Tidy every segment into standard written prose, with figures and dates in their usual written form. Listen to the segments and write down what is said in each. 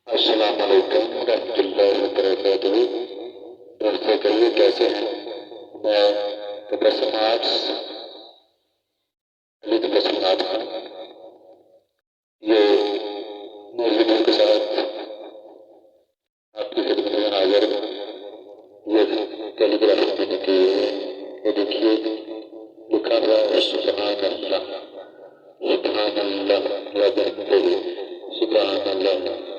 अस्सलाम वालेकुम रहमतुल्लाहि व बरकातुहू। दोस्तों कहिए कैसे हैं। मैं तबस्सुम आर्ट्स अली तबस्सुम आर्ट्स हूँ। ये नए वीडियो के साथ आपकी खिदमत में हाजिर हूँ। ये कैलीग्राफी मैंने की है। ये देखिए लिखा हुआ है सुभान अल्लाह सुभान अल्लाह व बिहम्दिही सुभान अल्लाह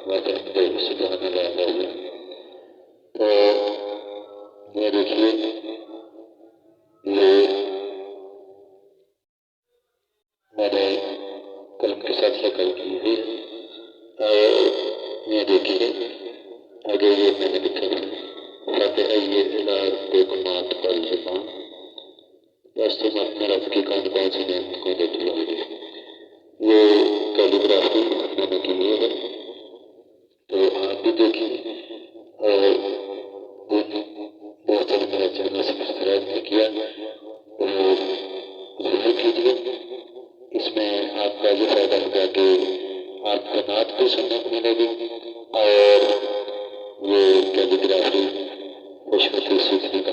व बिहम्दिही सुभान अल्लाह। तो ये देखिए ये मैंने कलम के साथ शक्ल की है। और ये देखिए आगे ये मैंने लिखा है फ़बिअय्यि आलाइ रब्बिकुमा तुकज़्ज़िबान। बस तुम अपने रब की कौन सी नेमत को जतलाओगे। ये कैलीग्राफी मैंने की है, तो आप भी देखिए। और दोस्तों ने मेरा चैनल सब्सक्राइब नहीं किया तो जरूर कीजिए। इसमें आपका ये फायदा होगा कि आपको नात भी सुनने को मिलेगी और ये कैलीग्राफी खुशबू सीखने का